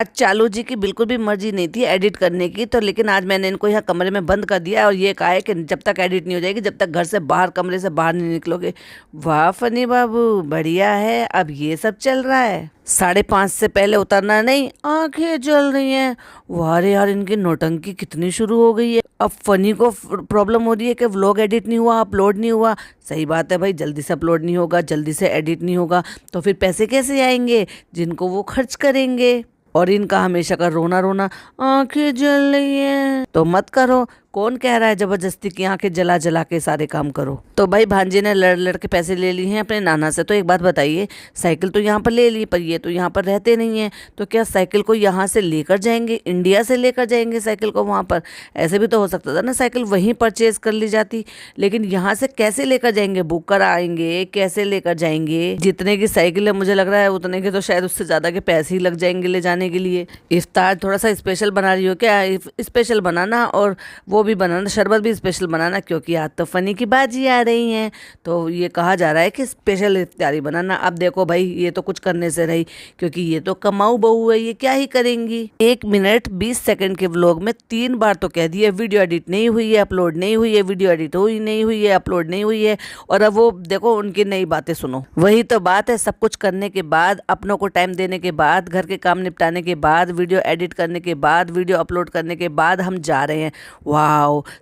आज चालू जी की बिल्कुल भी मर्जी नहीं थी एडिट करने की, तो लेकिन आज मैंने इनको यहाँ कमरे में बंद कर दिया और ये कहा है कि जब तक एडिट नहीं हो जाएगी, जब तक घर से बाहर, कमरे से बाहर नहीं निकलोगे। वाह फनी बाबू, बढ़िया है। अब ये सब चल रहा है। 5:30 से पहले उतरना नहीं, आंखें जल रही हैं। वाह रे यार, इनकी नौटंकी कितनी शुरू हो गई है। अब फनी को प्रॉब्लम हो रही है कि व्लॉग एडिट नहीं हुआ, अपलोड नहीं हुआ। सही बात है भाई, जल्दी से अपलोड नहीं होगा, जल्दी से एडिट नहीं होगा तो फिर पैसे कैसे आएंगे जिनको वो खर्च करेंगे। और इनका हमेशा का रोना रोना, आंखें जल रही हैं। तो मत करो, कौन कह रहा है जबरदस्ती की आंखें जला जला के सारे काम करो। तो भाई भांजे ने लड़ लड़ के पैसे ले लिए हैं अपने नाना से। तो एक बात बताइए, साइकिल तो यहाँ पर ले ली, पर ये तो यहाँ पर रहते नहीं हैं, तो क्या साइकिल को यहाँ से लेकर जाएंगे, इंडिया से लेकर जाएंगे साइकिल को वहाँ पर? ऐसे भी तो हो सकता था ना, साइकिल वहीं परचेज कर ली जाती। लेकिन यहाँ से कैसे लेकर जाएंगे, बुक कर आएंगे, कैसे लेकर जाएंगे? जितने की साइकिल है मुझे लग रहा है उतने के तो शायद उससे ज़्यादा के पैसे ही लग जाएंगे ले जाने के लिए। इफ्तार थोड़ा सा स्पेशल बना रही हो क्या? स्पेशल बनाना, और वो भी बनाना, शरबत भी स्पेशल बनाना, क्योंकि आज तो फनी की बाजी आ रही हैं। तो ये कहा जा रहा है कि स्पेशल इफ्तारी बनाना। अब देखो भाई, ये तो कुछ करने से रही, क्योंकि ये तो कमाऊ बहू है, ये क्या ही करेंगी। 1 मिनट 20 सेकंड के व्लॉग में 3 बार तो कह दिया वीडियो एडिट नहीं हुई है, अपलोड नहीं हुई है, वीडियो एडिट हुई नहीं हुई है, अपलोड नहीं हुई है। और अब वो देखो, उनकी नई बातें सुनो। वही तो बात है, सब कुछ करने के बाद, अपनों को टाइम देने के बाद, घर के काम निपटाने के बाद, वीडियो एडिट करने के बाद, वीडियो अपलोड करने के बाद हम जा रहे हैं। वाह,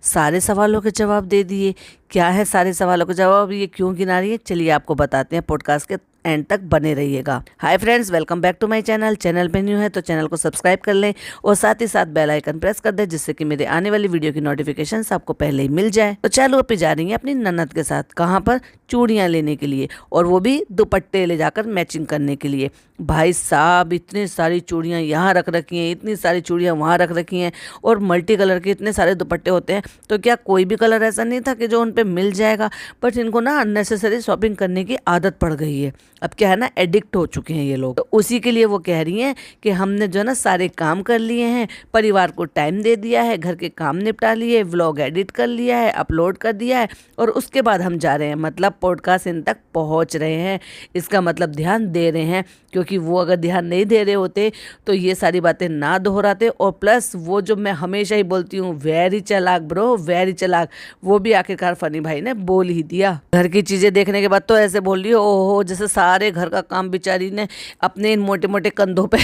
सारे सवालों के जवाब दे दिए। क्या है सारे सवालों के जवाब, ये क्यों गिना रही है, चलिए आपको बताते हैं। पॉडकास्ट के एंड तक बने रहिएगा। Hi friends, welcome back to my channel. Channel पे न्यू है तो चैनल को सब्सक्राइब कर लें और साथ ही साथ बेल आइकन प्रेस कर दें, जिससे कि मेरे आने वाली वीडियो की नोटिफिकेशन आपको पहले ही मिल जाए। तो चालू अपनी जा रही है अपनी ननद के साथ। कहाँ पर? चूड़ियाँ लेने के लिए, और वो भी दुपट्टे ले जाकर मैचिंग करने के लिए। भाई साहब, इतनी सारी चूड़ियाँ यहाँ रख रखी हैं, इतनी सारी चूड़ियाँ वहाँ रख रखी हैं, और मल्टी कलर के इतने सारे दुपट्टे होते हैं। तो क्या कोई भी कलर ऐसा नहीं था कि जो उन पे मिल जाएगा? बट इनको ना अननेसेसरी शॉपिंग करने की आदत पड़ गई है। अब क्या है ना, एडिक्ट हो चुके हैं ये लोग। तो उसी के लिए वो कह रही हैं कि हमने जो है ना सारे काम कर लिए हैं, परिवार को टाइम दे दिया है, घर के काम निपटा लिए, व्लॉग एडिट कर लिया है, अपलोड कर दिया है, और उसके बाद हम जा रहे हैं, मतलब पॉडकास्ट इन तक पहुंच रहे हैं। इसका मतलब ध्यान दे रहे हैं, क्योंकि वो अगर ध्यान नहीं दे रहे होते तो ये सारी बातें ना दोहराते। और प्लस वो जो मैं हमेशा ही बोलती हूँ, वेरी चालाक ब्रो, वेरी चालाक, वो भी आखिरकार फनी भाई ने बोल ही दिया। घर की चीजें देखने के बाद तो ऐसे बोल रही हो, ओहो, जैसे सारे घर का काम बेचारी ने अपने इन मोटे मोटे कंधों पे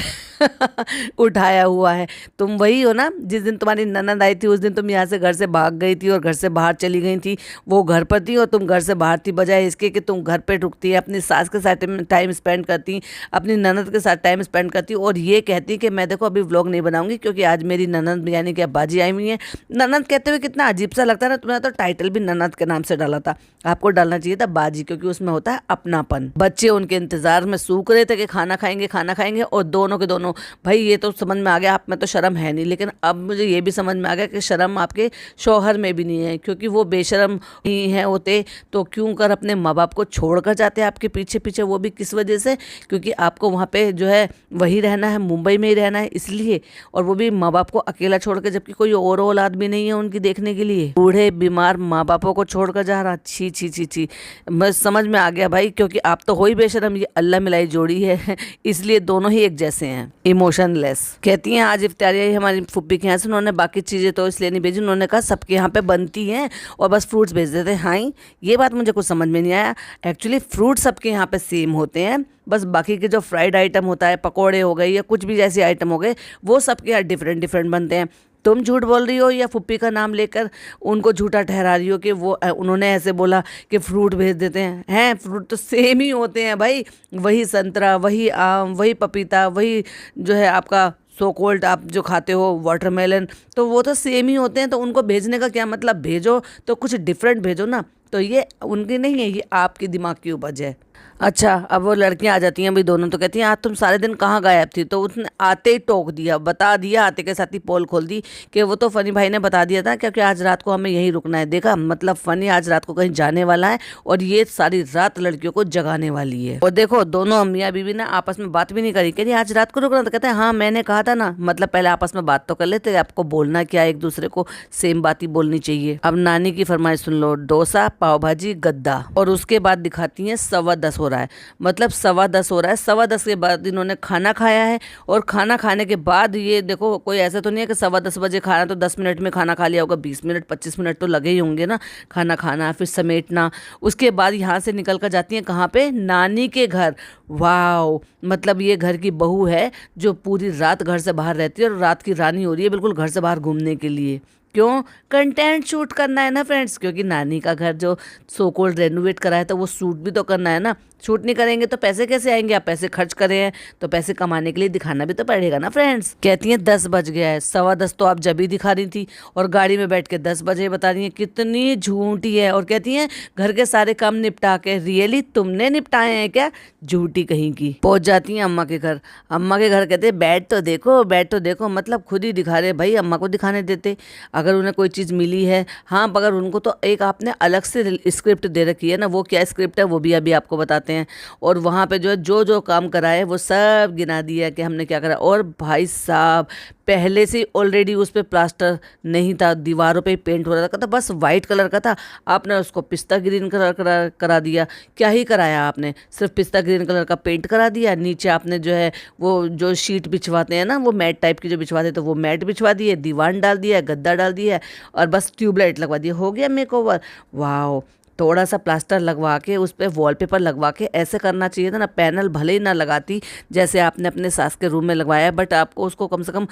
उठाया हुआ है। तुम वही हो ना, जिस दिन तुम्हारी ननद आई थी उस दिन तुम यहाँ से घर से भाग गई थी और घर से बाहर चली गई थी। वो घर पर थी और तुम घर से बाहर थी, बजाय इसके कि तुम घर पे रुकती है, अपनी सास के साथ टाइम स्पेंड करती, अपनी ननद के साथ टाइम स्पेंड करती, और ये कहती कि मैं देखो अभी व्लॉग नहीं बनाऊंगी क्योंकि आज मेरी ननद यानी कि बाजी आई हुई है। ननद कहते हुए कितना अजीब सा लगता है ना। तुमने तो टाइटल भी ननद के नाम से डाला था, आपको डालना चाहिए था बाजी, क्योंकि उसमें होता है अपनापन। बच्चे उनके इंतजार में सूख रहे थे कि खाना खाएंगे खाना खाएंगे, और दोनों के दोनों, भाई ये तो समझ में आ गया आप में तो शर्म है नहीं, लेकिन अब मुझे ये भी समझ में आ गया कि शर्म आपके शौहर में भी नहीं है, क्योंकि वो बेशर्म ही है होते तो क्यों कर अपने माँ बाप को छोड़कर जाते हैं आपके पीछे पीछे। वो भी किस वजह से? क्योंकि आपको वहाँ पे जो है वही रहना है, मुंबई में ही रहना है, इसलिए। और वो भी माँ बाप को अकेला छोड़ के, जबकि कोई और औलाद भी नहीं है उनकी देखने के लिए। बूढ़े बीमार माँ बापों को छोड़कर जा रहा, छी छी छी छी। मैं समझ में आ गया भाई, क्योंकि आप तो हो ही बेशरम, ये अल्लाह मिलाई जोड़ी है इसलिए दोनों ही एक जैसे हैं, इमोशनलेस। कहती हैं आज इफ्तारी हमारी फुप्पी के यहाँ से, उन्होंने बाकी चीज़ें तो इसलिए नहीं भेजी, उन्होंने कहा सबके यहाँ पे बनती हैं और बस फ्रूट्स भेज देते हैं। हाँ, ये बात मुझे कुछ समझ में नहीं आया। एक्चुअली फ्रूट सबके यहाँ पे सेम होते हैं, बस बाकी के जो फ्राइड आइटम होता है, पकौड़े हो गए या कुछ भी जैसे आइटम हो गए, वो सबके यहाँ डिफरेंट डिफरेंट बनते हैं। तुम झूठ बोल रही हो या फुप्पी का नाम लेकर उनको झूठा ठहरा रही हो कि वो उन्होंने ऐसे बोला कि फ्रूट भेज देते हैं फ्रूट तो सेम ही होते हैं भाई, वही संतरा, वही आम, वही पपीता, वही जो है आपका सो कोल्ड आप जो खाते हो वाटरमेलन, तो वो तो सेम ही होते हैं। तो उनको भेजने का क्या मतलब? भेजो तो कुछ डिफरेंट भेजो ना। तो ये उनकी नहीं है, ये आपकी दिमाग की उपज है। अच्छा, अब वो लड़कियां आ जाती हैं भाई दोनों, तो कहती हैं आज तुम सारे दिन कहाँ गायब थी? तो उसने आते ही टोक दिया, बता दिया, आते के साथ ही पोल खोल दी कि वो तो फनी भाई ने बता दिया था, क्योंकि आज रात को हमें यहीं रुकना है। देखा, मतलब फनी आज रात को कहीं जाने वाला है और ये सारी रात लड़कियों को जगाने वाली है। और देखो, दोनों अम्मियाँ बीवी ना आपस में बात भी नहीं करी, कह रही आज रात को रुकना, तो कहते हैं हाँ मैंने कहा था ना। मतलब पहले आपस में बात तो कर लेते, आपको बोलना क्या, एक दूसरे को सेम बात ही बोलनी चाहिए। अब नानी की फरमाइश सुन लो, डोसा, पाव भाजी, गद्दा, और उसके बाद दिखाती है 10:15 हो रहा है, मतलब 10:15 हो रहा है। 10:15 के बाद इन्होंने खाना खाया है, और खाना खाने के बाद ये देखो, कोई ऐसा तो नहीं है कि 10:15 बजे खाना तो 10 मिनट में खाना खा लिया होगा, 20 मिनट 25 मिनट तो लगे ही होंगे ना खाना खाना, फिर समेटना। उसके बाद यहाँ से निकल कर जाती हैं कहाँ पे, नानी के घर। वाह, मतलब ये घर की बहू है जो पूरी रात घर से बाहर रहती है और रात की रानी हो रही है बिल्कुल घर से बाहर घूमने के लिए। क्यों? कंटेंट शूट करना है ना फ्रेंड्स, क्योंकि नानी का घर जो सो कॉल्ड रेनोवेट करा है तो वो शूट भी तो करना है ना। शूट नहीं करेंगे तो पैसे कैसे आएंगे? आप पैसे खर्च करे हैं तो पैसे कमाने के लिए दिखाना भी तो पड़ेगा ना फ्रेंड्स। कहती हैं 10 बज गया है, 10:15 तो आप जब ही दिखा रही थी, और गाड़ी में बैठ के 10 बजे बता रही हैं। कितनी झूठी है। और कहती हैं घर के सारे काम निपटा के, रियली तुमने निपटाए हैं क्या? झूठी कहीं की। पहुंच जाती हैं अम्मा के घर। अम्मा के घर कहते हैं बैठ तो देखो, बैठ तो देखो, मतलब खुद ही दिखा रहे। भाई अम्मा को दिखाने देते अगर उन्हें कोई चीज़ मिली है। हाँ, मगर उनको तो एक आपने अलग से स्क्रिप्ट दे रखी है ना, वो क्या स्क्रिप्ट है वो भी अभी आपको बताते हैं। और वहाँ पे जो है जो काम कराए वो सब गिना दिया कि हमने क्या करा। और भाई साहब पहले से ऑलरेडी उस पर प्लास्टर नहीं था, दीवारों पे पेंट हो रहा था, बस वाइट कलर का था। आपने उसको पिस्ता ग्रीन कलर करा दिया। क्या ही कराया आपने, सिर्फ पिस्ता ग्रीन कलर का पेंट करा दिया। नीचे आपने जो है वो जो शीट बिछवाते हैं ना, वो मैट टाइप की जो बिछवाते हैं, तो वो मैट बिछवा दिए, दीवान डाल दिया, गद्दा डाल दिया, और बस ट्यूबलाइट लगवा दिया, हो गया मेकओवर। वाह, थोड़ा सा प्लास्टर लगवा के उस पर वॉलपेपर लगवा के ऐसे करना चाहिए था ना। पैनल भले ही ना लगाती जैसे आपने अपने सास के रूम में लगवाया, बट आपको उसको कम से कम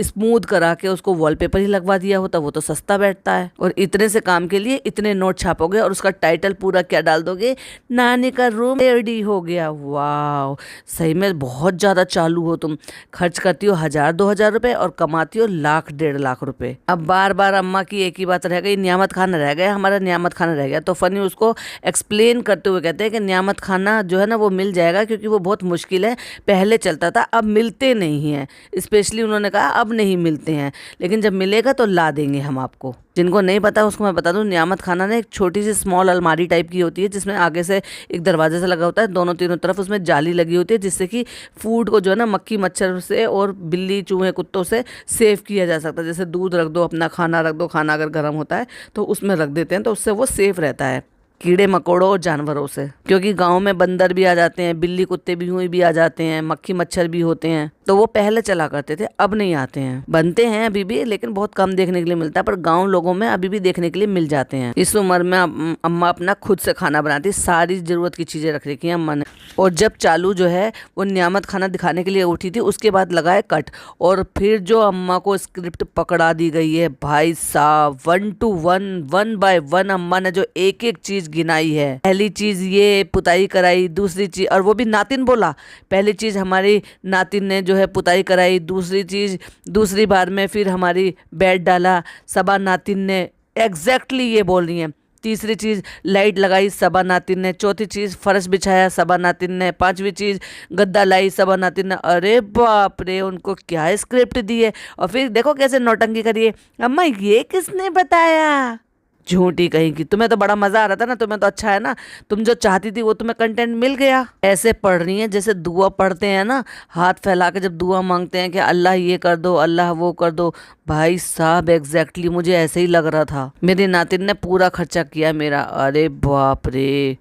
स्मूथ करा के उसको वॉलपेपर ही लगवा दिया होता, वो तो सस्ता बैठता है। और इतने से काम के लिए इतने नोट छापोगे, और उसका टाइटल पूरा क्या डाल दोगे, नानी का रूम रेडी हो गया। वाह, सही में बहुत ज़्यादा चालू हो तुम। खर्च करती हो 1000-2000 रुपये और कमाती हो 1,00,000-1,50,000 रुपये। अब बार बार अम्मा की एक ही बात रह गई, नियामत खाना रह गया, हमारा नियामत खाना रह गया। तो फनी उसको एक्सप्लेन करते हुए कहते हैं कि नियामत खाना जो है ना वो मिल जाएगा, क्योंकि वो बहुत मुश्किल है। पहले चलता था, अब मिलते नहीं हैं। स्पेशली उन्होंने कहा अब नहीं मिलते हैं, लेकिन जब मिलेगा तो ला देंगे हम आपको। जिनको नहीं पता उसको मैं बता दूं, नियामत खाना ना एक छोटी सी स्मॉल अलमारी टाइप की होती है, जिसमें आगे से एक दरवाजे से लगा होता है, दोनों तीनों तरफ उसमें जाली लगी होती है, जिससे कि फूड को जो है ना मक्खी मच्छर से और बिल्ली चूहे कुत्तों से सेव किया जा सकता है। जैसे दूध रख दो, अपना खाना रख दो, खाना अगर गर्म होता है तो उसमें रख देते हैं, तो उससे वो सेफ रहता है कीड़े मकोड़ों और जानवरों से। क्योंकि गांव में बंदर भी आ जाते हैं, बिल्ली कुत्ते भी हुई भी आ जाते हैं, मक्खी मच्छर भी होते हैं, तो वो पहले चला करते थे, अब नहीं आते हैं। बनते हैं अभी भी, लेकिन बहुत कम देखने के लिए मिलता है, पर गांव लोगों में अभी भी देखने के लिए मिल जाते हैं। इस उम्र में अम्मा अपना खुद से खाना बनाती, सारी जरूरत की चीजें रख रखी हैं अम्मा ने। और जब चालू जो है वो नियामत खाना दिखाने के लिए उठी थी, उसके बाद लगाए कट, और फिर जो अम्मा को स्क्रिप्ट पकड़ा दी गई है भाई साहब, 1 to 1, 1 by 1 अम्मा ने जो एक एक चीज गिनाई है। पहली चीज ये पुताई कराई, दूसरी चीज, और वो भी नातिन बोला, पहली चीज हमारी नातिन ने जो है पुताई कराई, दूसरी चीज दूसरी बार में फिर हमारी बेड डाला, सबा नातिन ने, एग्जैक्टली ये बोल रही है। तीसरी चीज लाइट लगाई, सबा नातिन ने। चौथी चीज फर्श बिछाया, सबा नातिन ने। पांचवी चीज गद्दा लाई, सबा नातिन ने। अरे बाप रे, उनको क्या स्क्रिप्ट दी है। और फिर देखो कैसे नौटंकी करिए, अम्मा ये किसने बताया? झूठी कहीं की। तुम्हें तो बड़ा मजा आ रहा था ना, तुम्हें तो अच्छा है ना, तुम जो चाहती थी वो तुम्हें कंटेंट मिल गया। ऐसे पढ़ रही है जैसे दुआ पढ़ते हैं ना, हाथ फैला के जब दुआ मांगते हैं कि अल्लाह ये कर दो, अल्लाह वो कर दो। भाई साहब एग्जैक्टली मुझे ऐसे ही लग रहा था। मेरी नातिन ने पूरा खर्चा किया मेरा। अरे बाप रे,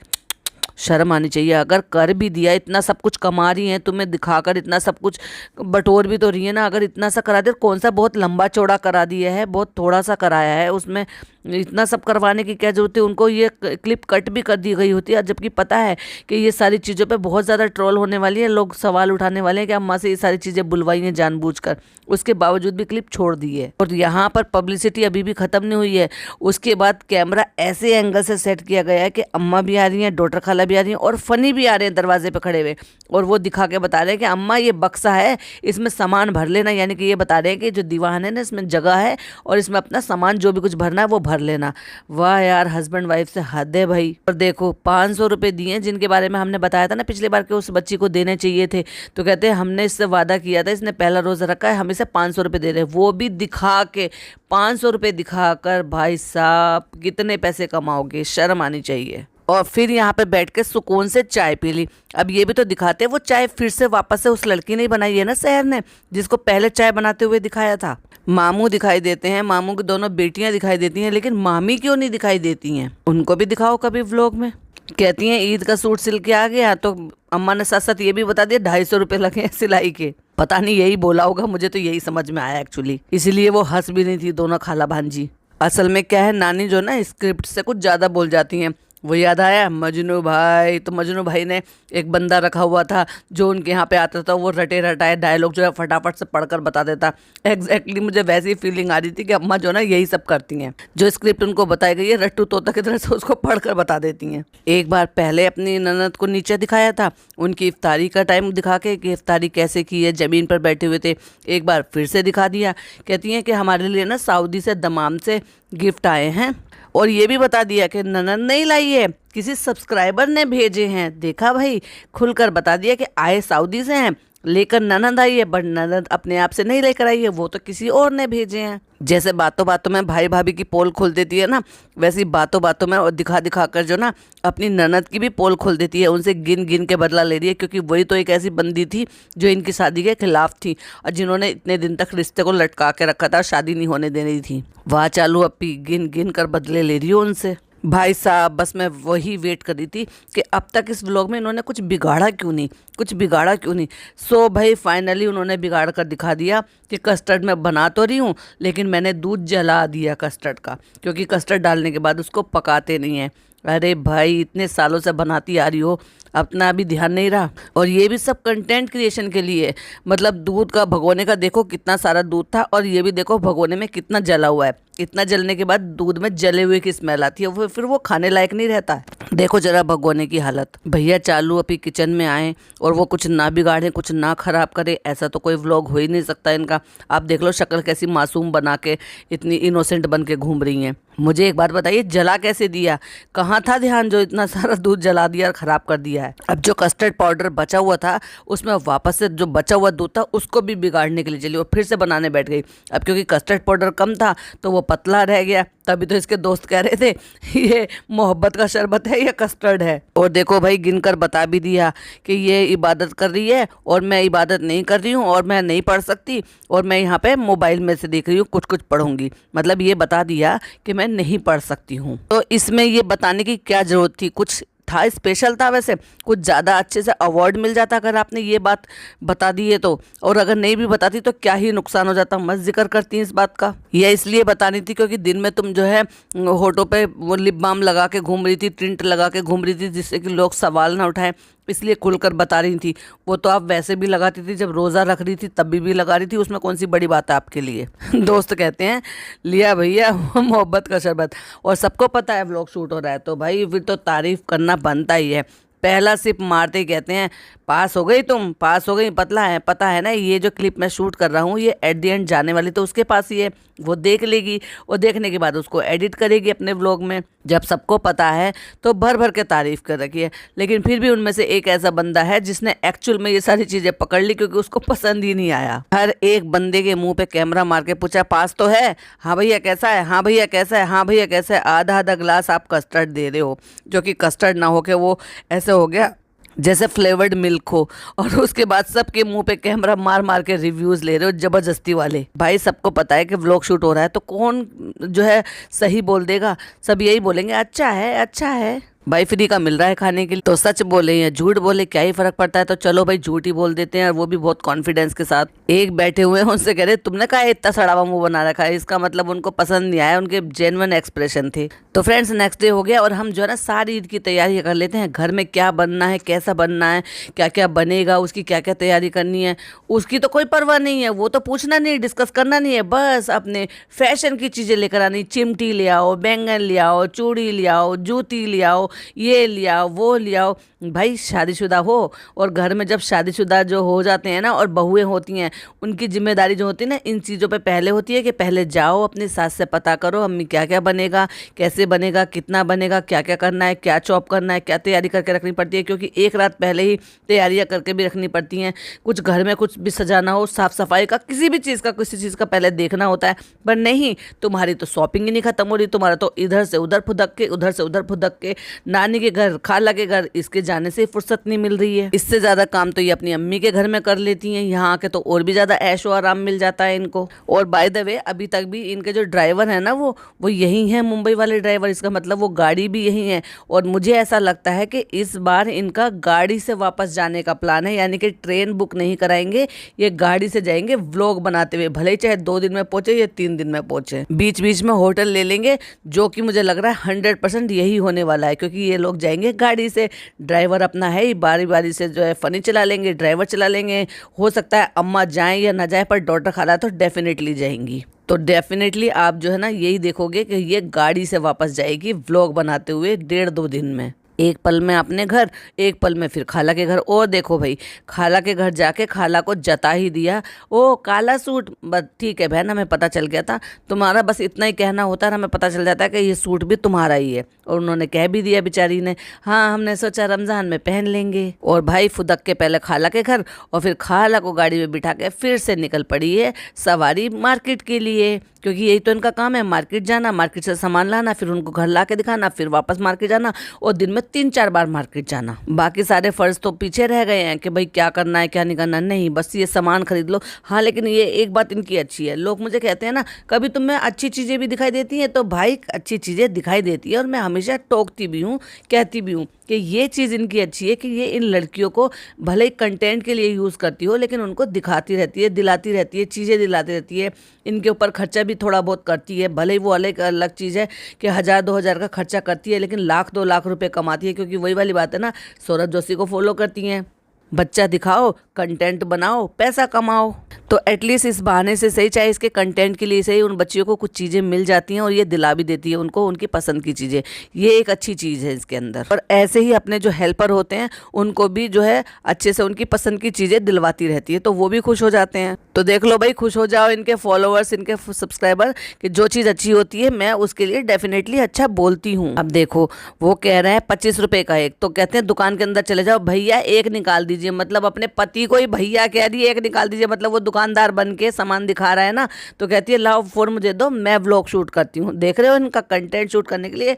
शर्म आनी चाहिए। अगर कर भी दिया, इतना सब कुछ कमा रही हैं, तुम्हें दिखाकर इतना सब कुछ बटोर भी तो रही है ना। अगर इतना सा करा दिया, कौन सा बहुत लंबा चौड़ा करा दिया है, बहुत थोड़ा सा कराया है, उसमें इतना सब करवाने की क्या जरूरत है। उनको ये क्लिप कट भी कर दी गई होती है, जबकि पता है कि ये सारी चीज़ों पे बहुत ज़्यादा ट्रोल होने वाली है, लोग सवाल उठाने वाले हैं कि अम्मा से ये सारी चीज़ें बुलवाई हैं जानबूझकर, उसके बावजूद भी क्लिप छोड़ दी है। और यहाँ पर पब्लिसिटी अभी भी ख़त्म नहीं हुई है। उसके बाद कैमरा ऐसे एंगल से सेट किया गया है कि अम्मा भी आ रही हैं, डॉटर खाला भी आ रही हैं, और फनी भी आ रहे हैं दरवाजे पर खड़े हुए, और वो दिखा के बता रहे हैं कि अम्मा ये बक्सा है, इसमें सामान भर लेना। यानी कि ये बता रहे हैं कि जो दीवान है ना, इसमें जगह है, और इसमें अपना सामान जो भी कुछ भरना है वो भर लेना। वाह यार, हस्बैंड वाइफ से हद है भाई। और देखो 500 रुपये दिए, जिनके बारे में हमने बताया था ना पिछली बार कि उस बच्ची को देने चाहिए थे, तो कहते हैं हमने इससे वादा किया था, इसने पहला रोज़ा रखा है, हम इसे 500 रुपये दे रहे हैं। वो भी दिखा के 500 रुपये दिखाकर, भाई साहब कितने पैसे कमाओगे, शर्म आनी चाहिए। और फिर यहाँ पे बैठ के सुकून से चाय पी ली। अब ये भी तो दिखाते, वो चाय फिर से वापस से उस लड़की ने बनाई है ना शहर ने, जिसको पहले चाय बनाते हुए दिखाया था। मामू दिखाई देते हैं, मामू की दोनों बेटियां दिखाई देती हैं, लेकिन मामी क्यों नहीं दिखाई देती हैं? उनको भी दिखाओ कभी व्लॉग में। कहती हैं ईद का सूट सिल के आ गया, तो अम्मा ने साथ साथ ये भी बता दिया 250 रुपये लगे हैं सिलाई के। पता नहीं यही बोला होगा, मुझे तो यही समझ में आया एक्चुअली, इसीलिए वो हंस भी नहीं थी दोनों खाला भांजी। असल में क्या है, नानी जो ना स्क्रिप्ट से कुछ ज़्यादा बोल जाती हैं। वो याद आया मजनू भाई, तो मजनू भाई ने एक बंदा रखा हुआ था जो उनके यहाँ पे आता था, वो रटे रटाए डायलॉग जो है फटाफट से पढ़कर बता देता। एग्जैक्टली मुझे वैसी फीलिंग आ रही थी कि अम्मा जो ना यही सब करती हैं, जो स्क्रिप्ट उनको बताई गई है रट्टू तोता की तरह से उसको पढ़कर बता देती हैं। एक बार पहले अपनी ननद को नीचे दिखाया था, उनकी इफ्तारी का टाइम दिखा के कि इफ्तारी कैसे की है, ज़मीन पर बैठे हुए थे। एक बार फिर से दिखा दिया, कहती हैं कि हमारे लिए ना सऊदी से दमाम से गिफ्ट आए हैं, और ये भी बता दिया कि ननद नहीं लाई है, किसी सब्सक्राइबर ने भेजे हैं। देखा भाई, खुलकर बता दिया कि आए सऊदी से हैं, लेकर ननद आई है, बट ननद अपने आप से नहीं लेकर आई है, वो तो किसी और ने भेजे हैं। जैसे बातों बातों में भाई भाभी की पोल खोल देती है ना, वैसी बातों बातों में और दिखा दिखा कर जो ना अपनी ननद की भी पोल खोल देती है, उनसे गिन गिन के बदला ले रही है, क्योंकि वही तो एक ऐसी बंदी थी जो इनकी शादी के खिलाफ थी और जिन्होंने इतने दिन तक रिश्ते को लटका के रखा था, शादी नहीं होने दे रही थी। वाह चालू अपी गिन गिन कर बदले ले रही हो उनसे। भाई साहब बस मैं वही वेट कर रही थी कि अब तक इस व्लॉग में इन्होंने कुछ बिगाड़ा क्यों नहीं, कुछ बिगाड़ा क्यों नहीं। सो भाई फाइनली उन्होंने बिगाड़ कर दिखा दिया कि कस्टर्ड मैं बना तो रही हूँ, लेकिन मैंने दूध जला दिया कस्टर्ड का, क्योंकि कस्टर्ड डालने के बाद उसको पकाते नहीं हैं। अरे भाई इतने सालों से बनाती आ रही हो, अपना अभी ध्यान नहीं रहा। और ये भी सब कंटेंट क्रिएशन के लिए, मतलब दूध का भगोने का देखो कितना सारा दूध था, और ये भी देखो भगोने में कितना जला हुआ है। इतना जलने के बाद दूध में जले हुए की स्मेल आती है, फिर वो खाने लायक नहीं रहता है। देखो जरा भगोने की हालत। भैया चालू अभी किचन में आए और वो कुछ ना बिगाड़े, कुछ ना खराब करे, ऐसा तो कोई व्लॉग हो ही नहीं सकता इनका। आप देख लो शक्ल कैसी मासूम बना के इतनी इनोसेंट बन के घूम रही हैं। मुझे एक बात बताइए, जला कैसे दिया? कहाँ था ध्यान जो इतना सारा दूध जला दिया और ख़राब कर दिया है? अब जो कस्टर्ड पाउडर बचा हुआ था उसमें वापस से जो बचा हुआ दूध था उसको भी बिगाड़ने के लिए चली और फिर से बनाने बैठ गई। अब क्योंकि कस्टर्ड पाउडर कम था तो वो पतला रह गया। तभी तो इसके दोस्त कह रहे थे ये मोहब्बत का शरबत है या कस्टर्ड है। और देखो भाई गिनकर बता भी दिया कि ये इबादत कर रही है और मैं इबादत नहीं कर रही हूँ और मैं नहीं पढ़ सकती, और मैं यहाँ पे मोबाइल में से देख रही हूँ, कुछ कुछ पढ़ूंगी। मतलब ये बता दिया कि मैं नहीं पढ़ सकती हूँ। तो इसमें ये बताने की क्या जरूरत थी? कुछ था स्पेशल था? वैसे कुछ ज़्यादा अच्छे से अवार्ड मिल जाता अगर आपने ये बात बता दी है तो, और अगर नहीं भी बताती तो क्या ही नुकसान हो जाता। मत जिक्र करती इस बात का। यह इसलिए बतानी थी क्योंकि दिन में तुम जो है होठों पे वो लिप बाम लगा के घूम रही थी, टिंट लगा के घूम रही थी, जिससे कि लोग सवाल ना उठाएं, इसलिए खुलकर बता रही थी। वो तो आप वैसे भी लगाती थी, जब रोज़ा रख रही थी तब भी लगा रही थी, उसमें कौन सी बड़ी बात है आपके लिए। दोस्त कहते हैं लिया भैया मोहब्बत का शरबत, और सबको पता है व्लॉग शूट हो रहा है, तो भाई फिर तो तारीफ करना बनता ही है। पहला सिप मारते ही कहते हैं पास हो गई, तुम पास हो गई। पता है ना ये जो क्लिप मैं शूट कर रहा हूँ ये एट द एंड जाने वाली तो उसके पास ही है, वो देख लेगी और देखने के बाद उसको एडिट करेगी अपने व्लॉग में। जब सबको पता है तो भर भर के तारीफ कर रखी है, लेकिन फिर भी उनमें से एक ऐसा बंदा है जिसने एक्चुअल में ये सारी चीज़ें पकड़ ली क्योंकि उसको पसंद ही नहीं आया। हर एक बंदे के मुंह पे कैमरा मार के पूछा पास तो है, हाँ भैया कैसा है, हाँ भैया कैसा है, हाँ भैया कैसा है। आधा आधा ग्लास आप कस्टर्ड दे रहे हो, जो कि कस्टर्ड ना हो के वो ऐसे हो गया जैसे फ्लेवर्ड मिल्क हो, और उसके बाद सबके मुंह पे कैमरा मार मार के रिव्यूज ले रहे हो जबरदस्ती वाले। भाई सबको पता है कि व्लॉग शूट हो रहा है तो कौन जो है सही बोल देगा? सब यही बोलेंगे अच्छा है अच्छा है। भाई फ्री का मिल रहा है खाने के लिए, तो सच बोले या झूठ बोले क्या ही फर्क पड़ता है। तो चलो भाई झूठ ही बोल देते हैं, और वो भी बहुत कॉन्फिडेंस के साथ। एक बैठे हुए हैं उनसे कह रहे तुमने कहा इतना सड़ा हुआ मुंह बना रखा है, इसका मतलब उनको पसंद नहीं आया, उनके जेन्युइन एक्सप्रेशन थे। तो फ्रेंड्स नेक्स्ट डे हो गया और हम जो है ना सारी ईद की तैयारी कर लेते हैं। घर में क्या बनना है, कैसा बनना है, क्या क्या बनेगा, उसकी क्या क्या तैयारी करनी है, उसकी तो कोई परवाह नहीं है। वो तो पूछना नहीं, डिस्कस करना नहीं है, बस अपने फैशन की चीज़ें लेकर आनी। चिमटी ले आओ, बैंगन ले आओ, चूड़ी ले आओ, जूती ले आओ, ये लियाओ वो लियाओ। भाई शादीशुदा हो, और घर में जब शादीशुदा जो हो जाते हैं ना और बहुएं होती हैं, उनकी जिम्मेदारी जो होती है ना इन चीज़ों पे पहले होती है कि पहले जाओ अपनी सास से पता करो अम्मी क्या क्या बनेगा, कैसे बनेगा, कितना बनेगा, क्या क्या करना है, क्या चॉप करना है, क्या तैयारी करके रखनी पड़ती है, क्योंकि एक रात पहले ही तैयारियाँ करके भी रखनी पड़ती हैं। कुछ घर में कुछ भी सजाना हो, साफ़ सफाई का, किसी भी चीज़ का किसी चीज़ का पहले देखना होता है। पर नहीं, तुम्हारी तो शॉपिंग ही नहीं खत्म हो रही, तुम्हारा तो इधर से उधर फुदक के, उधर से उधर फुदक के नानी के घर, खाला के घर, इसके जाने से फुर्सत नहीं मिल रही है। इससे ज्यादा काम तो ये अपनी अम्मी के घर में कर लेती हैं, यहाँ आके तो और भी ज्यादा ऐशो आराम मिल जाता है इनको। और बाय द वे अभी तक भी इनके जो ड्राइवर है ना वो यही है, मुंबई वाले ड्राइवर। इसका मतलब वो गाड़ी भी यही है। और मुझे ऐसा लगता है कि इस बार इनका गाड़ी से वापस जाने का प्लान है, यानी कि ट्रेन बुक नहीं कराएंगे, ये गाड़ी से जाएंगे व्लॉग बनाते हुए, भले ही चाहे 2 दिन में पहुंचे या 3 दिन में पहुंचे। बीच बीच में होटल ले लेंगे, जो कि मुझे लग रहा है 100% यही होने वाला है, क्योंकि ये लोग जाएंगे गाड़ी से। ड्राइवर अपना है ही, बारी बारी से जो है फनी चला लेंगे, ड्राइवर चला लेंगे। हो सकता है अम्मा जाएं या ना जाए, पर डॉटर खाला तो डेफिनेटली जाएंगी। तो डेफिनेटली आप जो है ना यही देखोगे कि ये गाड़ी से वापस जाएगी व्लॉग बनाते हुए 1.5-2 दिन में। एक पल में अपने घर, एक पल में फिर खाला के घर। और देखो भाई, खाला के घर जाके खाला को जता ही दिया, ओ काला सूट, बस ठीक है बहन, हमें पता चल गया था तुम्हारा, बस इतना ही कहना होता है, हमें पता चल जाता है कि ये सूट भी तुम्हारा ही है। और उन्होंने कह भी दिया बेचारी ने, हाँ हमने सोचा रमज़ान में पहन लेंगे। और भाई फुदक के पहले खाला के घर, और फिर खाला को गाड़ी में बिठा के फिर से निकल पड़ी है सवारी मार्केट के लिए, क्योंकि यही तो इनका काम है, मार्केट जाना, मार्केट से सामान लाना, फिर उनको घर ला के दिखाना, फिर वापस मार्केट जाना, और दिन में 3-4 बार मार्केट जाना। बाकी सारे फर्ज तो पीछे रह गए हैं कि भाई क्या करना है क्या नहीं करना, नहीं बस ये सामान खरीद लो। हाँ लेकिन ये एक बात इनकी अच्छी है, लोग मुझे कहते हैं ना कभी तुम्हें अच्छी चीज़ें भी दिखाई देती हैं, तो भाई अच्छी चीज़ें दिखाई देती है। और मैं हमेशा टोकती भी हूँ, कहती भी हूँ कि ये चीज़ इनकी अच्छी है कि ये इन लड़कियों को भले ही कंटेंट के लिए यूज़ करती हो, लेकिन उनको दिखाती रहती है, दिलाती रहती है, चीज़ें दिलाती रहती है। इनके ऊपर खर्चा भी थोड़ा बहुत करती है, भले ही वो अलग चीज़ है कि 1000-2000 का खर्चा करती है, लेकिन 1-2 लाख रुपए कमाती है, क्योंकि वही वाली बात है ना, सौरभ जोशी को फॉलो करती हैं। बच्चा दिखाओ, कंटेंट बनाओ, पैसा कमाओ। तो एटलीस्ट इस बहाने से सही, चाहे इसके कंटेंट के लिए सही, उन बच्चियों को कुछ चीज़ें मिल जाती हैं और ये दिला भी देती है उनको उनकी पसंद की चीज़ें। ये एक अच्छी चीज़ है इसके अंदर। और ऐसे ही अपने जो हेल्पर होते हैं उनको भी जो है अच्छे से उनकी पसंद की चीज़ें दिलवाती रहती है, तो वो भी खुश हो जाते हैं। तो देख लो भाई, खुश हो जाओ इनके फॉलोअर्स, इनके सब्सक्राइबर, कि जो चीज़ अच्छी होती है मैं उसके लिए डेफिनेटली अच्छा बोलती हूँ। अब देखो वो कह रहे हैं 25 रुपये का एक, तो कहते हैं दुकान के अंदर चले जाओ, भैया एक निकाल दीजिए, मतलब अपने पति को ही भैया कह रही है, एक निकाल दीजिए, मतलब वो दुकानदार बन के सामान दिखा रहा है ना, तो कहती है लाओ फोन मुझे दो, मैं व्लॉग शूट करती हूँ। देख रहे हो, इनका कंटेंट शूट करने के लिए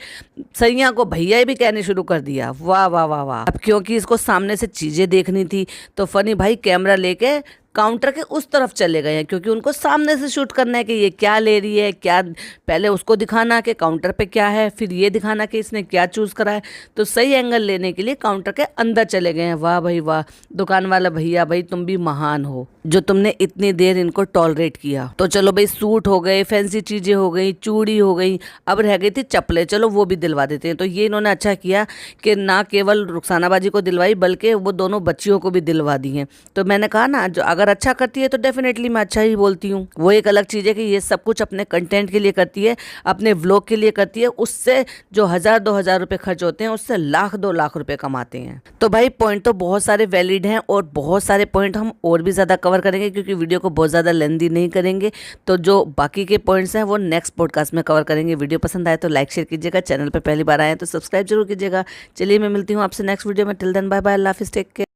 सैया को भैया भी कहने शुरू कर दिया। वाह वाह वाह वाह। अब क्योंकि इसको सामने से चीज़ें देखनी थी, तो फनी भाई कैमरा लेके काउंटर के उस तरफ चले गए हैं, क्योंकि उनको सामने से शूट करना है कि ये क्या ले रही है, क्या पहले उसको दिखाना कि काउंटर पे क्या है, फिर ये दिखाना कि इसने क्या चूज़ करा है। तो सही एंगल लेने के लिए काउंटर के अंदर चले गए हैं। वाह भाई वाह, दुकान वाला भैया भाई तुम भी महान हो, जो तुमने इतनी देर इनको टॉलरेट किया। तो चलो भाई, सूट हो गए, फैंसी चीज़ें हो गई, चूड़ी हो गई, अब रह गई थी चप्पलें, चलो वो भी दिलवा देते हैं। तो ये इन्होंने अच्छा किया कि ना केवल रुखसाना बाजी को दिलवाई, बल्कि वो दोनों बच्चियों को भी दिलवा दी हैं। तो मैंने कहा ना, जो अगर अच्छा करती है तो डेफिनेटली मैं अच्छा ही बोलती हूँ। वो एक अलग चीज़ है कि ये सब कुछ अपने कंटेंट के लिए करती है, अपने व्लॉग के लिए करती है, उससे जो 1000-2000 रुपये खर्च होते हैं उससे 1-2 लाख रुपए कमाते हैं। तो भाई पॉइंट तो बहुत सारे वैलिड हैं, और बहुत सारे पॉइंट हम और भी ज़्यादा कवर करेंगे, क्योंकि वीडियो को बहुत ज़्यादा लेंदी नहीं करेंगे। तो जो बाकी के पॉइंट्स हैं वो नेक्स्ट पॉडकास्ट में कवर करेंगे। वीडियो पसंद आए तो लाइक शेयर कीजिएगा, चैनल पर पहली बार आए तो सब्सक्राइब जरूर कीजिएगा। चलिए मैं मिलती हूँ आपसे नेक्स्ट वीडियो में। टिल देन बाय बाय, अल्लाह हाफिज़, टेक केयर।